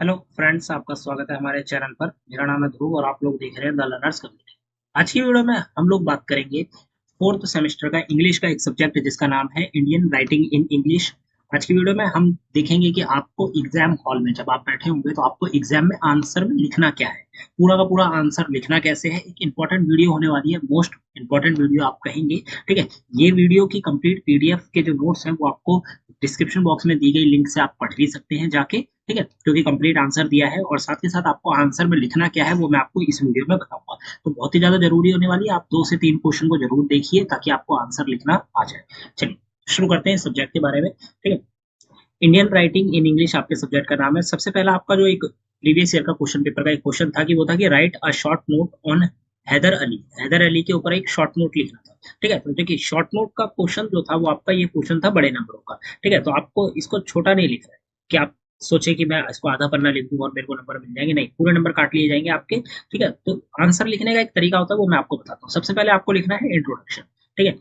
Hello friends, आपका स्वागत है हमारे चैनल पर। मेरा नाम है ध्रुव और आप लोग देख रहे हैं द लर्नर्स कम्युनिटी। आज की वीडियो में हम लोग बात करेंगे फोर्थ सेमेस्टर का इंग्लिश का एक सब्जेक्ट जिसका नाम है इंडियन राइटिंग इन इंग्लिश। आज की वीडियो में हम देखेंगे कि आपको एग्जाम हॉल में जब आप बैठे होंगे तो आपको एग्जाम में आंसर में लिखना क्या है, पूरा का पूरा आंसर लिखना कैसे है। एक इंपॉर्टेंट वीडियो होने वाली है, मोस्ट इंपॉर्टेंट वीडियो आप कहेंगे। ठीक है, ये वीडियो की कंप्लीट पीडीएफ के जो नोट्स हैं वो आपको डिस्क्रिप्शन बॉक्स में दी गई लिंक से आप पढ़ भी सकते हैं जाके। ठीक है, क्योंकि कंप्लीट आंसर दिया है और साथ ही साथ आपको आंसर में लिखना क्या है वो मैं आपको इस वीडियो में बताऊंगा। तो बहुत ही ज्यादा जरूरी होने वाली है, आप 2 से 3 क्वेश्चन को जरूर देखिए ताकि आपको आंसर लिखना आ जाए। चलिए शुरू करते हैं सब्जेक्ट के बारे में। ठीक है, इंडियन राइटिंग इन इंग्लिश आपके सब्जेक्ट का नाम है। सबसे पहला आपका जो एक प्रीवियस ईयर का क्वेश्चन पेपर का एक क्वेश्चन था कि वो था कि write a short note on Haider Ali. Haider Ali के ऊपर एक शॉर्ट नोट लिखना था। ठीक है, तो देखिए शॉर्ट नोट का क्वेश्चन जो था वो आपका ये क्वेश्चन था बड़े नंबरों का। ठीक है, तो आपको इसको छोटा नहीं लिखना है कि आप सोचे कि मैं इसको आधा पन्ना लिख दूं और मेरे को नंबर मिल जाएंगे, नहीं, पूरे नंबर काट लिए जाएंगे आपके। ठीक है, तो आंसर लिखने का एक तरीका होता है वो मैं आपको बताता हूँ। सबसे पहले आपको लिखना है इंट्रोडक्शन। ठीक है,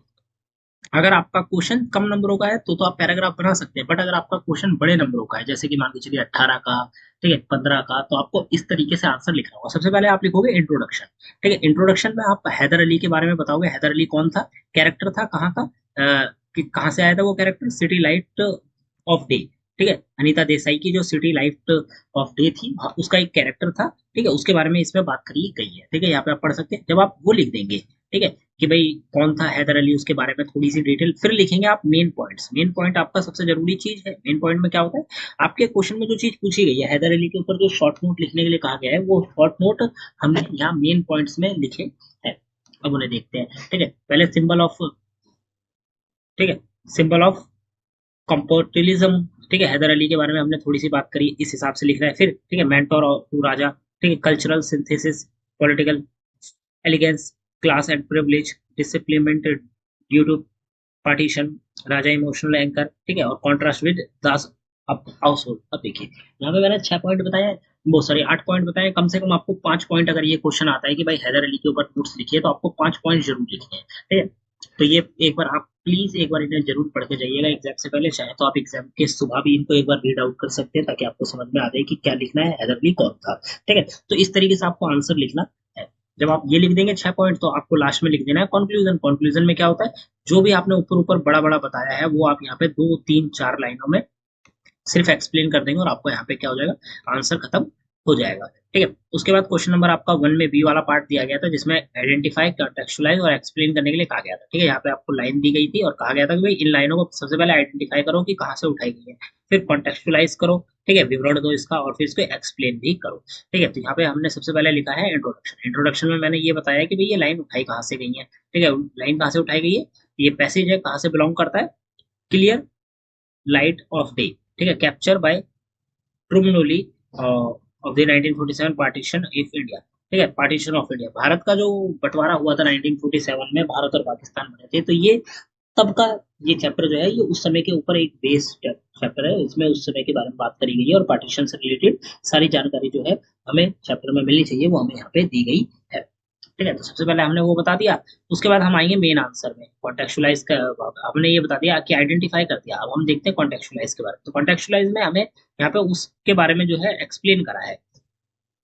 अगर आपका क्वेश्चन कम नंबरों का है तो आप पैराग्राफ बना सकते हैं, बट अगर आपका क्वेश्चन बड़े नंबरों का है जैसे कि मान के चलिए 18 का, ठीक है, 15 का, तो आपको इस तरीके से आंसर लिखना होगा। सबसे पहले आप लिखोगे इंट्रोडक्शन। ठीक है, इंट्रोडक्शन में आप हैदर अली के बारे में बताओगे। हैदर अली कौन था, कैरेक्टर था, कहाँ का, कहाँ से आया था वो character, city light of day. ठीक है, अनीता देसाई की जो सिटी लाइट ऑफ डे थी उसका एक कैरेक्टर था। ठीक है, उसके बारे में इसमें बात करी गई है। ठीक है, यहाँ पे आप पढ़ सकते हैं। जब आप वो लिख देंगे, ठीक है, कि भाई कौन था हैदर अली, उसके बारे में थोड़ी सी डिटेल, फिर लिखेंगे आप मेन पॉइंट्स। मेन पॉइंट आपका सबसे जरूरी चीज है। मेन पॉइंट में क्या होता है, आपके क्वेश्चन में जो चीज पूछी गई है हैदर अली के ऊपर जो शॉर्ट नोट लिखने के लिए कहा गया है वो शॉर्ट नोट हमने यहाँ मेन पॉइंट्स में लिखे हैं। अब उन्हें देखते हैं। ठीक है, पहले सिंबल ऑफ, ठीक है, सिंबल ऑफ कंपोर्टिलिज्म। ठीक है, हैदर अली के बारे में हमने थोड़ी सी बात करी, इस हिसाब से लिख रहा है। फिर ठीक है, मेंटोर टू राजा। ठीक है, cultural synthesis, political elegance, class and privilege, displacement due to partition, Raja emotional anchor. ठीक है, और कॉन्ट्रास्ट विद दास अब हाउस होल्ड। अब देखिए यहाँ पे मैंने 6 पॉइंट बताए हैं, वो सॉरी 8 पॉइंट बताए। कम से कम आपको 5 पॉइंट, अगर ये क्वेश्चन आता है कि भाई हैदर अली के ऊपर नोट्स लिखिए, तो आपको 5 पॉइंट जरूर लिखने हैं। ठीक है, तो ये एक बार आप प्लीज एक बार इन्हें जरूर पढ़ के जाइएगा एग्जाम से पहले। चाहे तो आप एग्जाम के सुबह भी इनको एक बार रीड आउट कर सकते हैं ताकि आपको समझ में आ जाए कि क्या लिखना है, हैदर अली कौन था। ठीक है, तो इस तरीके से आपको आंसर लिखना है। जब आप ये लिख देंगे 6 पॉइंट, तो आपको लास्ट में लिख देना है कंक्लूजन। कंक्लूजन में क्या होता है, जो भी आपने ऊपर ऊपर बड़ा बड़ा बताया है वो आप यहाँ पे 2 3 4 लाइनों में सिर्फ एक्सप्लेन कर देंगे और आपको यहाँ पे क्या हो जाएगा, आंसर खत्म हो जाएगा। ठीक है, उसके बाद क्वेश्चन नंबर आपका 1 में बी वाला पार्ट दिया गया था जिसमें आइडेंटिफाई, टेक्सचुअलाइज और एक्सप्लेन करने के लिए कहा गया था। ठीक है, यहाँ पे आपको लाइन दी गई थी और कहा गया था कि भाई इन लाइनों को सबसे पहले आइडेंटिफाई करो कि कहाँ से उठाई गई है, फिर कॉन्टेक्चुअलाइज करो, ठीक है, विवरण दो इसका, और फिर इसको एक्सप्लेन भी करो। ठीक है, तो यहाँ पे हमने सबसे पहले लिखा है इंट्रोडक्शन। इंट्रोडक्शन में मैंने ये बताया कि भाई ये लाइन उठाई कहाँ से गई है। ठीक है, लाइन कहाँ से उठाई गई है, ये पैसेज है, कहाँ से बिलोंग करता है, क्लियर लाइट ऑफ डे। ठीक है, कैप्चर बाय ट्रूमनोली of the 1947 partition of India. ठीक है, पार्टीशन ऑफ इंडिया, भारत का जो बंटवारा हुआ था 1947 में, भारत और पाकिस्तान बने थे, तो ये तब का ये चैप्टर जो है ये उस समय के ऊपर एक बेस चैप्टर है। इसमें उस समय के बारे में बात करी गई है और पार्टीशन से रिलेटेड सारी जानकारी जो है हमें चैप्टर में मिलनी चाहिए वो हमें यहाँ पे दी गई है। ठीक है, तो सबसे पहले हमने वो बता दिया। उसके बाद हम आएंगे मेन आंसर में। कॉन्टेक्चुअलाइज का हमने ये बता दिया कि आइडेंटिफाई कर दिया। अब हम देखते हैं कॉन्टेक्चुअलाइज के बारे में। तो कॉन्टेक्चुअलाइज में हमें यहाँ पे उसके बारे में जो है एक्सप्लेन करा है।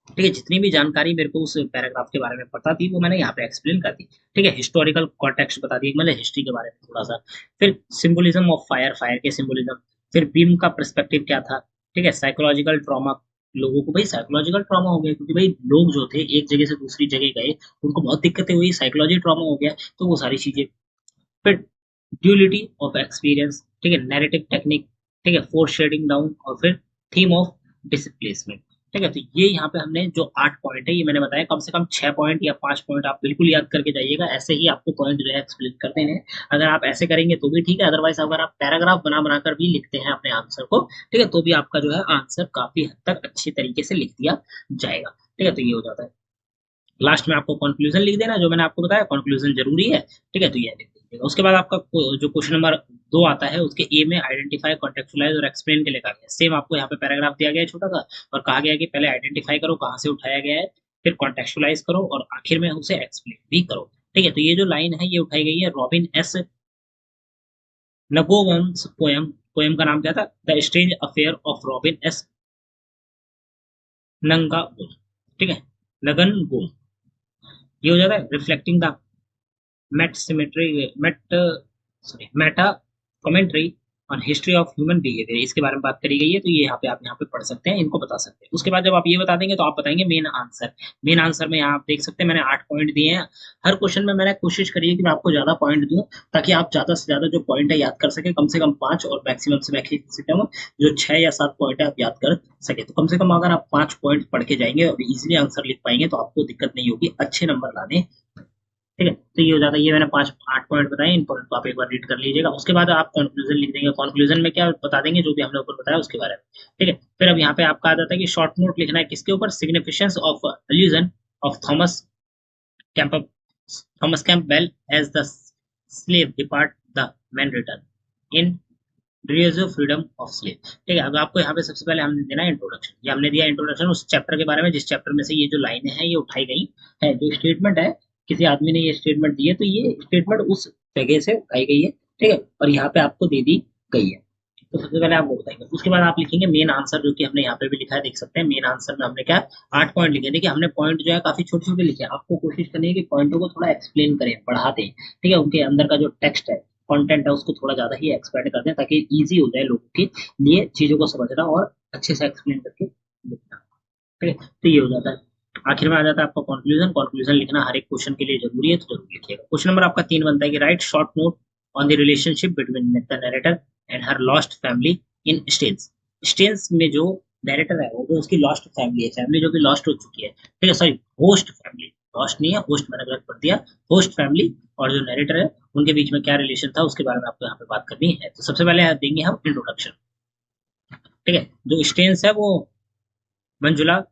ठीक है, जितनी भी जानकारी मेरे को उस पैराग्राफ के बारे में पता थी वो मैंने यहाँ पे एक्सप्लेन कर दी। ठीक है, हिस्टोरिकल कॉन्टेक्स्ट बता दी, मतलब हिस्ट्री के बारे में थोड़ा सा। फिर सिंबोलिज्म ऑफ फायर, फायर के सिंबोलिज्म। फिर बीम का पर्सपेक्टिव क्या था। ठीक है, साइकोलॉजिकल ट्रॉमा, लोगों को भाई साइकोलॉजिकल ट्रॉमा हो गया क्योंकि भाई लोग जो थे एक जगह से दूसरी जगह गए, उनको बहुत दिक्कतें हुई, साइकोलॉजी ट्रॉमा हो गया, तो वो सारी चीजें। फिर ड्यूलिटी ऑफ एक्सपीरियंस, ठीक है, नैरेटिव टेक्निक, ठीक है, फोर शेडिंग डाउन, और फिर थीम ऑफ डिसप्लेसमेंट। ठीक है, तो ये यहाँ पे हमने जो 8 पॉइंट है ये मैंने बताया, कम से कम 6 पॉइंट या 5 पॉइंट आप बिल्कुल याद करके जाइएगा। ऐसे ही आपको पॉइंट जो है एक्सप्लेन करते हैं। अगर आप ऐसे करेंगे तो भी ठीक है, अदरवाइज अगर आप पैराग्राफ बना बनाकर भी लिखते हैं अपने आंसर को, ठीक है, तो भी आपका जो है आंसर काफी हद तक अच्छी तरीके से लिख दिया जाएगा। ठीक है, तो ये हो जाता है। लास्ट में आपको कंक्लूजन लिख देना, जो मैंने आपको बताया कंक्लूजन जरूरी है। ठीक है, तो ये लिख दीजिएगा। उसके बाद आपका जो क्वेश्चन नंबर 2 आता है उसके ए में आइडेंटिफाई, कॉन्टेक्चुअलाइज और एक्सप्लेन के लिए कहा गया है। सेम आपको यहाँ पे पैराग्राफ दिया गया है छोटा सा, और कहा गया है कि पहले आइडेंटिफाई करो कहाँ से उठाया गया है, फिर कॉन्टेक्चुअलाइज करो और आखिर में उसे एक्सप्लेन भी करो। ठीक है, तो ये जो लाइन है ये उठाई गई है रॉबिन एस नगोवंस पोयम। पोयम का नाम क्या था, the strange affair of robin S नंगा गोल, ठीक है, लगन गोल, ये हो जाता है reflecting the met symmetry met sorry meta commentary on history of human behaviour, इसके बारे में बात करी गई है, तो ये यहाँ पे पढ़ सकते हैं, इनको बता सकते हैं। उसके बाद जब आप ये बता देंगे तो आप बताएंगे मेन आंसर। मेन आंसर में यहाँ आप देख सकते हैं मैंने 8 पॉइंट दिए हैं। हर क्वेश्चन में मैंने कोशिश करी है कि मैं आपको ज्यादा पॉइंट दूं, ताकि आप ज्यादा से ज्यादा जो पॉइंट है याद कर सके, कम से कम 5 और मैक्सिमम से मैक्सिमम जो 6 या 7 पॉइंट है आप याद कर सके। तो कम से कम अगर आप 5 पॉइंट पढ़ के जाएंगे और इजिली आंसर लिख पाएंगे तो आपको दिक्कत नहीं होगी अच्छे नंबर लाने। ठीक है, तो ये हो जाता है, ये मैंने 5 8 पॉइंट बताए, इन पॉइंट को आप एक बार रीड कर लीजिएगा। उसके बाद आप कंक्लूजन लिख देंगे, कंक्लूजन में क्या बता देंगे, जो भी हमने ऊपर बताया उसके बारे में। ठीक है, फिर अब यहाँ पे आपका आ जाता है कि शॉर्ट नोट लिखना है किसके ऊपर, significance of allusion of camp Thomas Campbell as the slave depart the man return in dreams of freedom of slave. ठीक है, अब आपको यहाँ पे सबसे पहले हमने देना है इंट्रोडक्शन, ये हमने दिया इंट्रोडक्शन उस चैप्टर के बारे में जिस चैप्टर में से ये जो लाइनें हैं ये उठाई गई है, जो स्टेटमेंट है किसी आदमी ने ये स्टेटमेंट दी है, तो ये स्टेटमेंट उस जगह से उठाई गई है। ठीक है, और यहाँ पे आपको दे दी गई है, तो सबसे पहले आप वो बताएंगे। उसके बाद आप लिखेंगे मेन आंसर, जो कि हमने यहाँ पे भी लिखा है, देख सकते हैं मेन आंसर में हमने क्या 8 पॉइंट लिखे। देखिए हमने पॉइंट जो है काफी छोटे छोटे लिखे हैं, आपको कोशिश करनी है कि पॉइंटों को थोड़ा एक्सप्लेन करें, बढ़ा दें। ठीक है, उनके अंदर का जो टेक्स्ट है, कंटेंट है, उसको थोड़ा ज्यादा ही एक्सप्लेन कर दें, ताकि इजी हो जाए लोगों के लिए चीजों को समझना और अच्छे से एक्सप्लेन करके लिखना। ठीक है, तो ये हो जाता है। आखिर में आ जाता है आपका कंक्लूजन। कंक्लूजन लिखना हर एक क्वेश्चन के लिए जरूरी है, तो जरूर लिखिएगा। क्वेश्चन नंबर आपका 3 बनता है कि write short note on the relationship between the narrator and her lost family in stains. Stains में जो नरेटर है वो उसकी लॉस्ट फैमिली है, फैमिली जो कि लॉस्ट हो चुकी है। ठीक है, सॉरी, होस्ट फैमिली, लॉस्ट नहीं है, होस्ट मैंने गलत पढ़ दिया। होस्ट फैमिली और जो नरेटर है उनके बीच में क्या रिलेशन था उसके बारे में आपको यहाँ पे बात करनी है। तो सबसे पहले देंगे हम इंट्रोडक्शन। ठीक है, जो स्टेन्स है वो मंजुला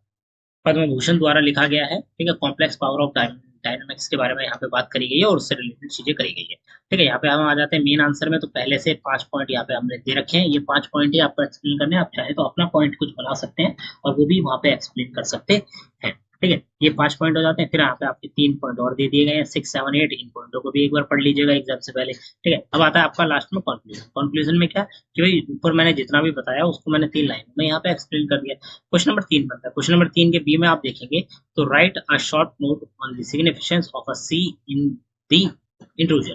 पद्म भूषण द्वारा लिखा गया है। ठीक है, कॉम्प्लेक्स पावर ऑफ डायनामिक्स के बारे में यहाँ पे बात करी गई है और उससे रिलेटेड चीजें करी गई है। ठीक है, यहाँ पे हम आ जाते हैं मेन आंसर में। तो पहले से 5 पॉइंट यहाँ पे हमने दे रखे हैं, ये 5 पॉइंट ही आपको एक्सप्लेन करने हैं। आप चाहे तो अपना पॉइंट कुछ बना सकते हैं और वो भी वहाँ पे एक्सप्लेन कर सकते हैं। ठीक है, ये 5 पॉइंट हो जाते हैं। फिर यहाँ पे आपके 3 पॉइंट और दे दिए गए हैं, 6 7 8, इन पॉइंटों को भी एक बार पढ़ लीजिएगा एग्जाम से पहले। ठीक है, अब आता है आपका लास्ट में कंक्लूजन। कंक्लूजन में क्या कि भाई ऊपर मैंने जितना भी बताया उसको मैंने 3 लाइन में यहाँ पे एक्सप्लेन कर दिया। क्वेश्चन नंबर 3 बनता है। क्वेश्चन नंबर 3 के बी में आप देखेंगे तो write a short note on the significance of a sea in the intrusion.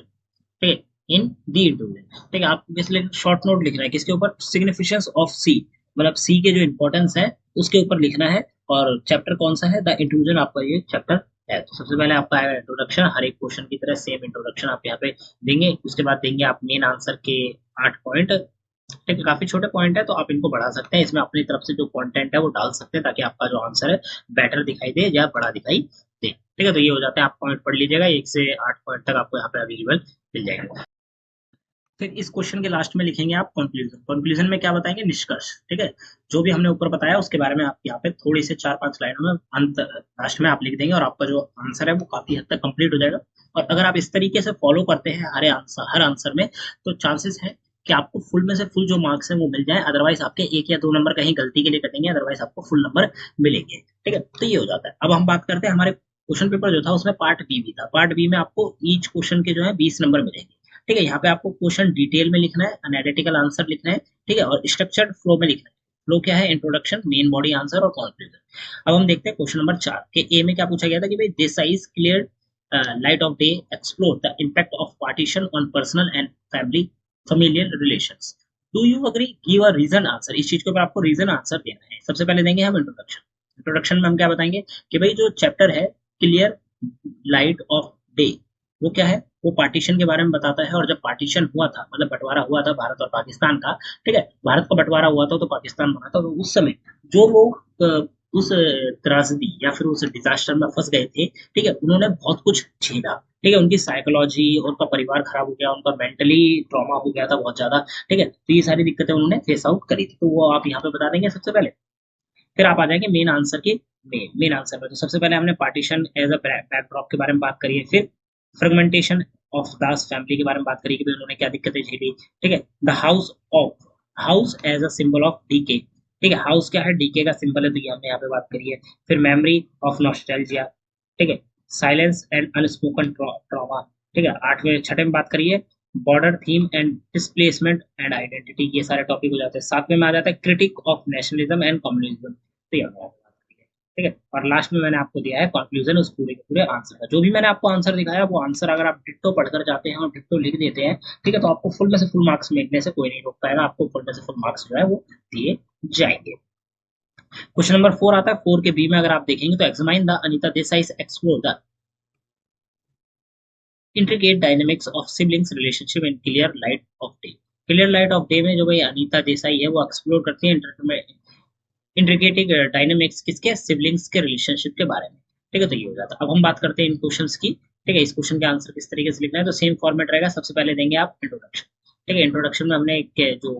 ठीक है, इन दी इंट्रूजन। ठीक है, आपको किस लिए शॉर्ट नोट लिखना है, किसके ऊपर, सिग्निफिकेंस ऑफ सी, मतलब सी के जो इंपॉर्टेंस है उसके ऊपर लिखना है। और चैप्टर कौन सा है, द इंट्रूजन आपका ये चैप्टर है। तो सबसे पहले आपका आएगा इंट्रोडक्शन, हर एक क्वेश्चन की तरह सेम इंट्रोडक्शन आप यहाँ पे देंगे। उसके बाद देंगे आप मेन आंसर के 8 पॉइंट। ठीक है, काफी छोटे पॉइंट है तो आप इनको बढ़ा सकते हैं, इसमें अपनी तरफ से जो कंटेंट है वो डाल सकते हैं, ताकि आपका जो आंसर है बेटर दिखाई दे या बड़ा दिखाई दे। ठीक है, तो ये हो जाता है, आप पॉइंट पढ़ लीजिएगा, 1 से 8 पॉइंट तक आपको यहाँ पे अवेलेबल मिल जाएगा। फिर इस क्वेश्चन के लास्ट में लिखेंगे आप कंक्लूजन। कंक्लूजन में क्या बताएंगे, निष्कर्ष। ठीक है, जो भी हमने ऊपर बताया उसके बारे में आप यहाँ पे थोड़ी से 4 5 लाइनों में अंत लास्ट में आप लिख देंगे और आपका जो आंसर है वो काफी हद तक कंप्लीट हो जाएगा। और अगर आप इस तरीके से फॉलो करते हैं हर आंसर में, तो चांसेस है कि आपको फुल में से फुल जो मार्क्स है वो मिल जाए। अदरवाइज आपके 1 या 2 नंबर कहीं गलती के लिए कटेंगे, अदरवाइज आपको फुल नंबर मिलेंगे। ठीक है, तो ये हो जाता है। अब हम बात करते हैं हमारे क्वेश्चन पेपर जो था उसमें पार्ट बी भी था। पार्ट बी में आपको ईच क्वेश्चन के जो है 20 नंबर मिलेंगे। ठीक है, यहाँ पे आपको क्वेश्चन डिटेल में लिखना है, एनालिटिकल आंसर लिखना है। ठीक है, और स्ट्रक्चर्ड फ्लो में लिखना है। फ्लो क्या है, इंट्रोडक्शन, मेन बॉडी, आंसर और कंक्लूजन। अब हम देखते हैं क्वेश्चन नंबर 4 के ए में क्या पूछा गया था कि भाई this eyes clear light of day explore the impact of partition on personal and family familial relations. Do you agree? Give a reason answer. इस चीज के ऊपर आपको रीजन आंसर देना है। सबसे पहले देंगे हम इंट्रोडक्शन। इंट्रोडक्शन में हम क्या बताएंगे कि भाई जो चैप्टर है क्लियर लाइट ऑफ डे, वो क्या है, वो पार्टीशन के बारे में बताता है। और जब पार्टीशन हुआ था, मतलब बंटवारा हुआ था भारत और पाकिस्तान का, ठीक है, भारत का बंटवारा हुआ था तो पाकिस्तान बना था, तो उस समय जो लोग उस त्रासदी या फिर उस डिजास्टर में फंस गए थे, ठीक है, उन्होंने बहुत कुछ झेला। ठीक है, उनकी साइकोलॉजी, उनका परिवार खराब हो गया, उनका मेंटली ट्रॉमा हो गया था बहुत ज्यादा। ठीक है, तो ये सारी दिक्कतें उन्होंने फेस आउट करी थी, तो वो आप यहाँ पे बता देंगे सबसे पहले। फिर आप आ जाएंगे मेन आंसर की मेन आंसर में। तो सबसे पहले हमने पार्टीशन एज अ बैकड्रॉप के बारे में बात करी है। फिर फ्रेगमेंटेशन ऑफ दास फैमिली के बारे में बात करी कि उन्होंने क्या दिक्कतें झेली। ठीक है, the house as a symbol of decay. ठीक है, हाउस क्या है, डीके का सिंबल है, तो ये हमने यहाँ पे बात करी है। फिर मेमोरी ऑफ नॉस्टैल्जिया। ठीक है, साइलेंस एंड अनस्पोकन ट्रॉमा। ठीक है, 6वें में बात करिए border theme and displacement and identity, ये सारे टॉपिक हो जाते हैं। 7वें में आ जाता है critic of nationalism and communism. तो ये हमने बात करी है। ठीक है। और लास्ट में मैंने आपको दिया है कंक्लूजन उस पूरे के पूरे आंसर का। जो भी मैंने आपको आंसर दिखाया वो आंसर अगर आप डिट्टो पढ़कर जाते हैं और डिट्टो लिख देते हैं, ठीक है, तो आपको फुल में से फुल मार्क्स मिलने से कोई नहीं रोक पाएगा, आपको फुल में से फुल मार्क्स जो है वो दिए जाएंगे। क्वेश्चन नंबर 4 आता है। 4 के बी में अगर आप देखेंगे तो examine the Anita Desai explore the intricate dynamics of siblings relationship in clear light of day. Clear light of day में जो भाई अनीता देसाई है वो एक्सप्लोर करती है इंट्रिकेट डायनेमिक्स किसके, सिबलिंग्स के रिलेशनशिप के बारे में। ठीक है, तो ये हो जाता है। अब हम बात करते हैं इन क्वेश्चंस की। ठीक है, इस क्वेश्चन के आंसर किस तरीके से लिखना है, तो सेम फॉर्मेट रहेगा। सबसे पहले देंगे आप इंट्रोडक्शन। ठीक है, इंट्रोडक्शन में हमने जो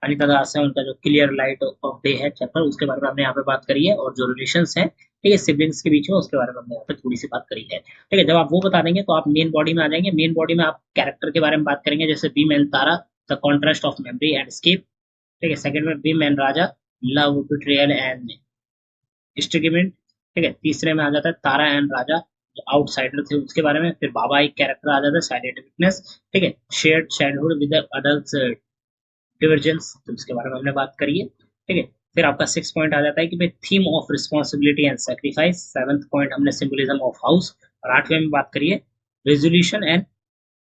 अनिता दास है उनका जो क्लियर लाइट ऑफ डे है चैप्टर, उसके बारे में हमने यहाँ पे बात करी है, और जो रिलेशंस है ठीक है सिबलिंग्स के बीच में, उसके बारे में हमने यहाँ पे थोड़ी सी बात करी है। ठीक है, जब आप वो बता देंगे तो आप मेन बॉडी में आ जाएंगे। मेन बॉडी में आप कैरेक्टर के बारे में बात करेंगे, जैसे बी मैन Tara, the contrast of memory and escape. ठीक है, सेकंड में बी मैन Raja, love betrayal and stigma. ठीक है, तीसरे में आ जाता है तारा एंड राजा, जो आउटसाइडर थे उसके बारे में। फिर बाबा एक कैरेक्टर आ जाता है, साइलेंट विटनेस। ठीक है, शेयर्ड चाइल्डहुड विद अडल्ट डिवर्जेंस, तो उसके बारे में हमने बात करी है। ठीक है, फिर आपका 6 पॉइंट आ जाता है कि भाई theme of responsibility and sacrifice. 7th point हमने सिंबलिज्म ऑफ हाउस, और 8वें में बात करिए रेजोल्यूशन एंड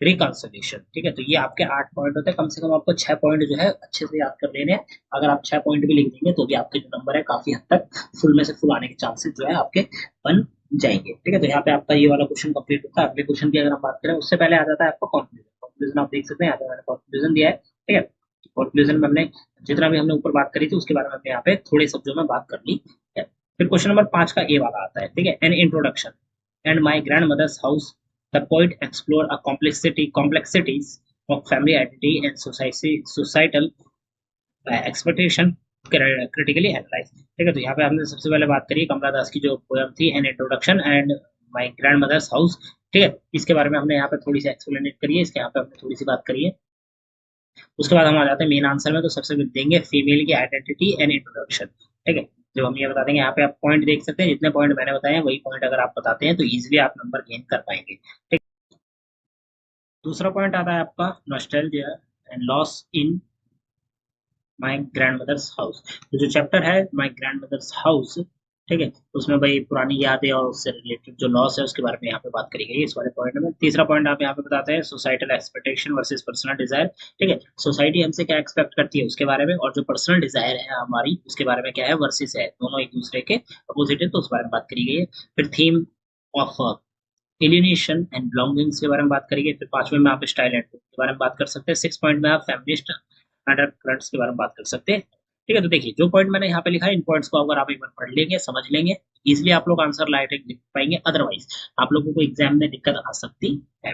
रिकॉन्सिलिएशन। ठीक है, तो ये आपके 8 पॉइंट होते हैं। कम से कम आपको 6 पॉइंट जो है अच्छे से याद कर लेने हैं। अगर आप 6 पॉइंट भी लिख देंगे तो भी आपके जो नंबर है काफी हद तक फुल में से फुल आने के चांसेस जो है आपके बन जाएंगे। ठीक है, तो यहाँ पे आपका ये वाला क्वेश्चन कंप्लीट होता है। अगले क्वेश्चन की अगर हम बात करें उससे पहले आ जाता है आपका कंक्लूजन। कंक्लूजन आप देख सकते हैं, यहाँ पे मैंने कंक्लूजन दिया है। ठीक है, कंक्लूजन में हमने जितना भी हमने ऊपर बात करी थी उसके बारे में हमने यहाँ पे थोड़े शब्दों में बात कर ली है। फिर क्वेश्चन नंबर 5 का ए वाला आता है। ठीक है, an introduction and my grandmother's house, the poet explore a complexities of family identity and societal expectation critically analyze। ठीक है, तो यहाँ पे हमने सबसे पहले बात करी कमला दास की जो पोयम थी an introduction and my grandmother's house. ठीक है, इसके बारे में हमने यहाँ पे थोड़ी सी एक्सप्लेनेट करी है, इसके यहाँ पे हमने थोड़ी सी बात करी है। उसके बाद हम आ जाते हैं मेन आंसर में, तो सबसे पहले देंगे फीमेल की आइडेंटिटी एंड इंट्रोडक्शन। ठीक है, जो हम ये बता देंगे, यहाँ पे आप पॉइंट देख सकते हैं, जितने पॉइंट मैंने बताए हैं वही पॉइंट अगर आप बताते हैं तो इजिली आप नंबर गेन कर पाएंगे। ठीक, दूसरा पॉइंट आता है आपका nostalgia and loss in my grandmother's house. तो जो चैप्टर है माय ग्रैंडमदर्स हाउस, ठीक है, उसमें भाई पुरानी यादें और उससे रिलेटेड जो लॉस है उसके बारे में यहाँ पे बात करी गई है इस वाले पॉइंट में। तीसरा पॉइंट आप यहाँ पे बताते हैं societal expectation versus personal desire. ठीक है, सोसाइटी हमसे क्या एक्सपेक्ट करती है उसके बारे में, और जो पर्सनल डिजायर है हमारी उसके बारे में क्या है, वर्सेस है, दोनों एक दूसरे के अपोजिट है, तो उस बारे में बात करी गई है। फिर theme of alienation and belongings के बारे में बात करेंगे। फिर 5वें में आप स्टाइल एंड के बारे में बात कर सकते हैं। 6 पॉइंट में आप फेमिनिस्ट अंडर करंट्स के बारे में बात कर सकते हैं। ठीक है, तो देखिए जो पॉइंट मैंने यहाँ पे लिखा है इन पॉइंट्स को अगर आप एक बार पढ़ लेंगे समझ लेंगे इजिली आप लोग आंसर लाइट लिख पाएंगे, अदरवाइज आप लोगों को एग्जाम में दिक्कत आ सकती है।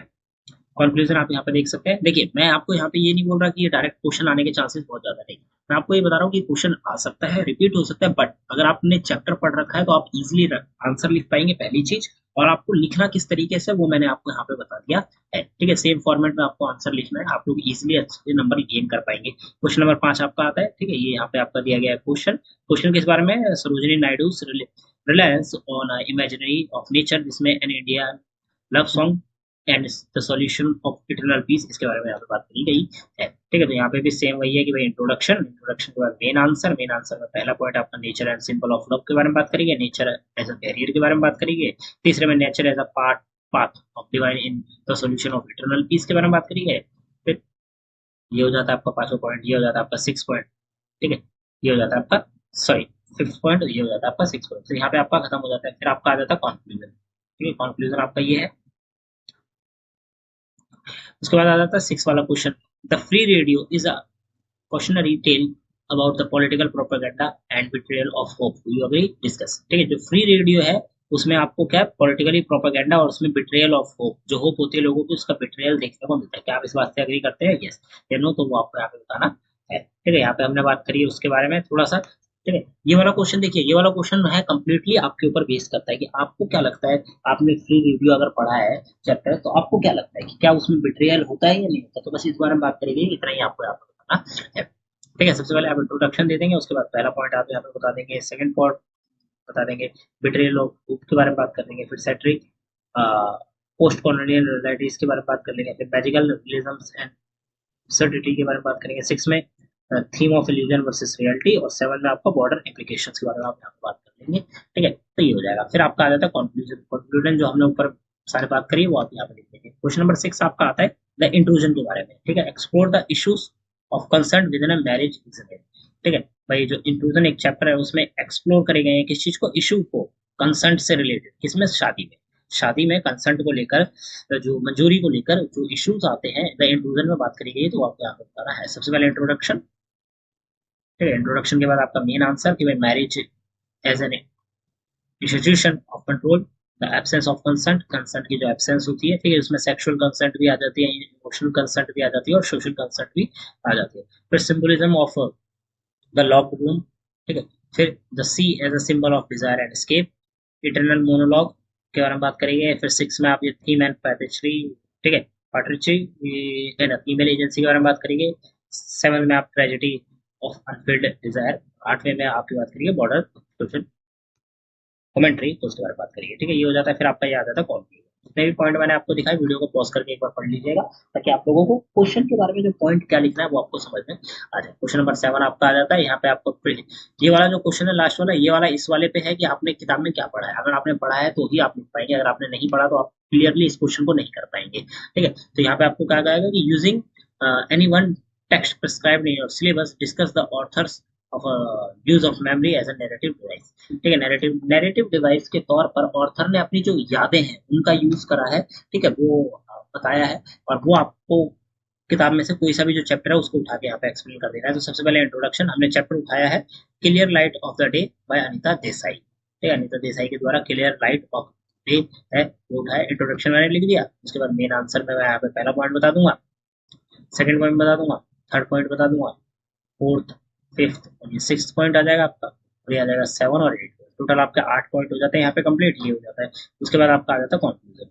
कंक्लूजन आप यहाँ पे देख सकते हैं। देखिए मैं आपको यहाँ पे ये नहीं बोल रहा कि ये डायरेक्ट क्वेश्चन आने के चांसेस बहुत ज्यादा नहीं, मैं आपको ये बता रहा हूँ कि क्वेश्चन आ सकता है, रिपीट हो सकता है, बट अगर आपने चैप्टर पढ़ रखा है तो आप इजिली आंसर लिख पाएंगे, पहली चीज। और आपको लिखना किस तरीके से वो मैंने आपको यहाँ पे बता दिया है। ठीक है, सेम फॉर्मेट में आपको आंसर लिखना है, आप लोग इजिली अच्छे नंबर गेन कर पाएंगे। क्वेश्चन नंबर 5 आपका आता है। ठीक है, ये यहाँ पे आपका दिया गया है क्वेश्चन। क्वेश्चन किस बारे में, Sarojini Naidu reliance on imaginary of nature, जिसमें an India love song and the solution of eternal peace, इसके बारे में यहाँ पे बात करी गई है। ठीक है, तो यहाँ पे भी सेम वही है कि भाई इंट्रोडक्शन के बाद मेन आंसर। मेन आंसर में पहला पॉइंट आपका nature and symbol of love के बारे में बात करेंगे, नेचर एज अ बैरियर के बारे में बात करेंगे। तीसरे में nature as a path of divine in the solution of eternal peace के बारे में बात करेंगे। फिर ये हो जाता है आपका 5वां पॉइंट, ये हो जाता है आपका 6 पॉइंट। ठीक है, ये हो जाता है आपका सॉरी 5th पॉइंट, ये हो जाता है आपका 6 पॉइंट। तो यहाँ पे आपका खत्म हो जाता है। फिर आपका आ जाता है कॉन्क्लूजन। ठीक है, कॉन्क्लूजन आपका ये है। उसके बाद आ जाता है 6 वाला question, the free radio is a cautionary tale about the political propaganda and betrayal of hope, do you agree, discuss। ठीक है, जो फ्री रेडियो है उसमें आपको क्या पॉलिटिकली प्रोपेगेंडा और उसमें बिट्रेयल ऑफ होप, जो होप होती है लोगों की उसका बिट्रेयल देखने को मिलता है। क्या आप इस बात से एग्री करते हैं, यस या नो, तो वो आपको यहाँ पे बताना है। ठीक है, यहाँ पे हमने बात करी है उसके बारे में थोड़ा सा। ठीक है, ये वाला क्वेश्चन देखिए, ये वाला क्वेश्चन है कंप्लीटली आपके ऊपर बेस करता है कि आपको क्या लगता है, आपने फ्री रेडियो अगर पढ़ा है चैप्टर तो आपको क्या लगता है कि क्या उसमें बिट्रेयल होता है या नहीं होता, तो बस इस बारे में बात करेंगे, इतना ही आपको यहाँ पे बताना है। ठीक है, सबसे पहले आप इंट्रोडक्शन दे देंगे, उसके बाद पहला पॉइंट आप यहाँ पे बता देंगे, सेकंड पॉइंट बता देंगे, बिट्रेयल ऑफ होप के बारे में बात कर देंगे, फिर सेट्रिक पोस्ट कॉलोनियल रियलिटीज के बारे में बात कर लेंगे, फिर मैजिकल रियलिज्म एंड सर्टिटी के बारे में बात करेंगे, 6 में theme of illusion versus reality, और 7 में आपका बॉर्डर एप्लीकेशंस के बारे में आप यहाँ पे बात करेंगे। देंगे, ठीक है। तो ये हो जाएगा। फिर आपका आ जाता है कंक्लूजन। कंक्लूजन जो हमने ऊपर सारे बात करी है वो आप यहाँ पे लिख देंगे। क्वेश्चन नंबर 6 आपका आता है द इंट्रूजन के बारे में, ठीक है। Explore the issues of concern with in a marriage agreement, ठीक है। भाई जो इंट्रूजन एक चैप्टर है उसमें एक्सप्लोर करे गए हैं किस चीज को, इशू को, कंसर्ट से रिलेटेड, किसमें, शादी में। शादी में कंसर्ट को लेकर, जो मंजूरी को लेकर जो इश्यूज आते हैं द इंट्रूजन में बात करी गई है, तो आपको यहाँ पे बताना है। सबसे पहले इंट्रोडक्शन, ठीक है। इंट्रोडक्शन के बाद आपका मेन आंसर कि भाई marriage as an institution of control, the absence of consent, consent की जो एब्सेंस होती है, ठीक है। उसमें सेक्सुअल कंसेंट भी आ जाती है, इमोशनल कंसेंट भी आ जाती है और सोशल कंसेंट भी आ जाती है। फिर symbolism of the lock room, ठीक है। फिर the sea as a symbol of desire and escape, eternal monologue के बारे में बात करेंगे। फिर 6 में आप ये थीम एंड पैट्री, ठीक है, पैट्रिची फीमेल एजेंसी के बारे में बात करेंगे। 7 में आप ट्रेजेडी ऑफ अनफिल्ड डिजायर, 8वें में आपकी बात करेंगे बॉर्डर सोशल कमेंट्री, तो उसके बारे में बात करिए, ठीक है। ये हो जाता है। फिर आपका ये आ जाता है कॉन्क्लूजन। जितने भी पॉइंट मैंने आपको दिखाए वीडियो को पॉज करके एक बार पढ़ लीजिएगा, ताकि आप लोगों को क्वेश्चन के बारे में जो पॉइंट क्या लिखना है वो आपको समझ में आ जाए। क्वेश्चन नंबर 7 आपका आ जाता है। यहाँ पे आपको ये वाला जो क्वेश्चन है लास्ट वाला, ये वाला इस वाले पे है कि आपने किताब में क्या पढ़ा है। अगर आपने पढ़ा है तो ही आप लिख पाएंगे, अगर आपने नहीं पढ़ा तो आप क्लियरली इस क्वेश्चन को नहीं कर पाएंगे, ठीक है। तो यहाँ पे आपको कहा गया है कि using any one text prescribed in your syllabus discuss the authors of use of memory as a narrative device, ठीक है। नैरेटिव डिवाइस के तौर पर ऑर्थर ने अपनी जो यादें हैं उनका यूज करा है, ठीक है, वो बताया है। और वो आपको किताब में से कोई सा भी जो चैप्टर है उसको उठा के यहाँ पे एक्सप्लेन कर देना है। तो सबसे पहले इंट्रोडक्शन, हमने चैप्टर उठाया है clear light of the day by Anita Desai, ठीक है। अनीता देसाई के द्वारा क्लियर लाइट ऑफ डे है वो उठाया। इंट्रोडक्शन मैंने लिख दिया। उसके बाद मेन आंसर में मैं यहाँ पे पहला पॉइंट बता दूंगा, सेकंड पॉइंट बता दूंगा, थर्ड पॉइंट बता दूंगा, फोर्थ, फिफ्थ और ये सिक्स पॉइंट आ जाएगा आपका, और ये आ जाएगा 7 और 8। टोटल आपके 8 पॉइंट हो जाते हैं यहाँ पे कंप्लीट, ये हो जाता है। उसके बाद आपका आ जाता है कंक्लूजन,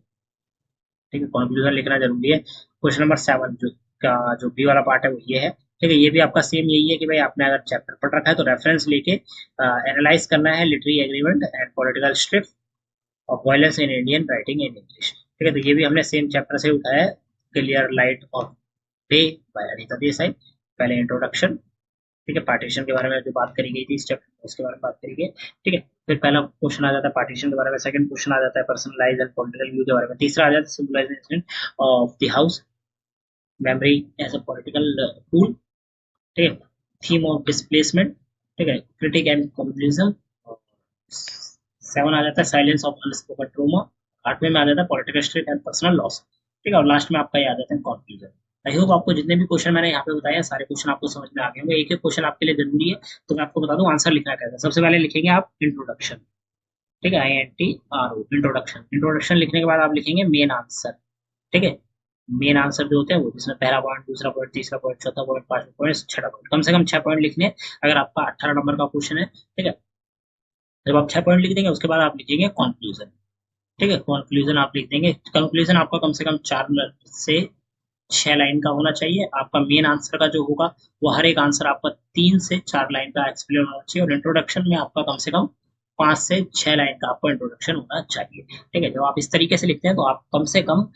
ठीक है। कंक्लूजन लिखना जरूरी है। क्वेश्चन नंबर 7 का जो बी वाला पार्ट है वो ये है, ठीक है। ये भी आपका सेम यही है कि भाई आपने अगर चैप्टर पढ़ रखा है तो रेफरेंस लेके एनालाइज करना है literary agreement and political strip of violence in Indian writing in English, ठीक है। तो ये भी हमने सेम चैप्टर से उठाया है, clear light of day by Anita Desai. पहले इंट्रोडक्शन, ठीक है, पार्टीशन के बारे में जो बात करी गई थी इस चैप्टर में उसके बारे में बात करी गई, ठीक है। फिर पहला क्वेश्चन आ जाता है पार्टीशन के बारे में, सेकंड क्वेश्चन आ जाता है पर्सनलाइज एंड पॉलिटिकल व्यू के बारे में, तीसरा आ जाता है symbolisation of the house memory as a political tool, ठीक है। थीम ऑफ डिस्प्लेसमेंट, ठीक है, क्रिटिक एंड कम्युनिज्म। 7 आ जाता है साइलेंस ऑफ अनस्पोकन ट्रोमा। 8वें में आ जाता है political strip and personal loss, ठीक है। और लास्ट में आपका ये आ जाता है कंक्लूजन। आई होप आपको जितने भी क्वेश्चन मैंने यहाँ पे बताए हैं सारे क्वेश्चन आपको समझ में आ गए होंगे। एक एक क्वेश्चन आपके लिए जरूरी है, तो मैं आपको बता दूं आंसर लिखना कैसे। सबसे पहले लिखेंगे आप इंट्रोडक्शन, ठीक है, INTRO इंट्रोडक्शन। इंट्रोडक्शन लिखने के बाद आप लिखेंगे मेन आंसर, ठीक है। मेन आंसर जो होते हैं वो जिसमें पहला पॉइंट, दूसरा पॉइंट, तीसरा पॉइंट, चौथा पॉइंट, पांचवा पॉइंट, छठा पॉइंट, कम से कम 6 पॉइंट लिखने हैं अगर आपका 18 नंबर का क्वेश्चन है, ठीक है। जब आप 6 पॉइंट लिख देंगे उसके बाद आप लिखेंगे कंक्लूजन, ठीक है। कंक्लूजन आप लिख देंगे। कंक्लूजन आपका कम से कम 4 से 6 लाइन का होना चाहिए। आपका मेन आंसर का जो होगा वो हर एक आंसर आपका 3 से 4 लाइन का एक्सप्लेन होना चाहिए, और इंट्रोडक्शन में आपका कम से कम 5 से 6 लाइन का आपको इंट्रोडक्शन होना चाहिए, ठीक है। जब आप इस तरीके से लिखते हैं तो आप कम से कम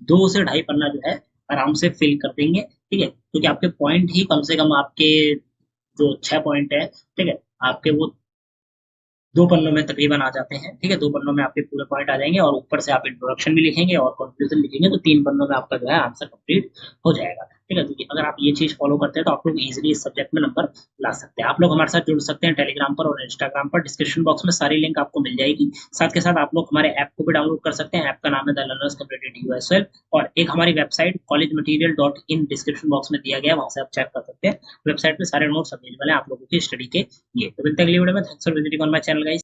2 से ढाई पन्ना जो है आराम से फिल कर देंगे, ठीक है। क्योंकि आपके पॉइंट ही कम से कम आपके जो 6 पॉइंट है, ठीक है, आपके वो 2 पन्नों में तकरीबन आ जाते हैं, ठीक है। 2 पन्नों में आपके पूरे पॉइंट आ जाएंगे और ऊपर से आप इंट्रोडक्शन भी लिखेंगे और कंक्लूजन लिखेंगे, तो 3 पन्नों में आपका जो है आंसर कंप्लीट हो जाएगा, ठीक है। तो अगर आप ये चीज फॉलो करते हैं तो आप लोग इजीली इस सब्जेक्ट में नंबर ला सकते हैं। आप लोग हमारे साथ जुड़ सकते हैं टेलीग्राम पर और इंस्टाग्राम पर, डिस्क्रिप्शन बॉक्स में सारी लिंक आपको मिल जाएगी। साथ के साथ आप लोग हमारे ऐप को भी डाउनलोड कर सकते हैं। ऐप का नाम है द लर्नर्स कम्युनिटी यूएसएल, और एक हमारी वेबसाइट collegeMaterial.in डिस्क्रिप्शन बॉक्स में दिया गया है, वहां से आप चेक कर सकते हैं। वेबसाइट पे सारे नोट्स अवेलेबल हैं आप लोगों की स्टडी के लिए। तो मिलते हैं अगली वीडियो में। Thanks for visiting on my channel guys.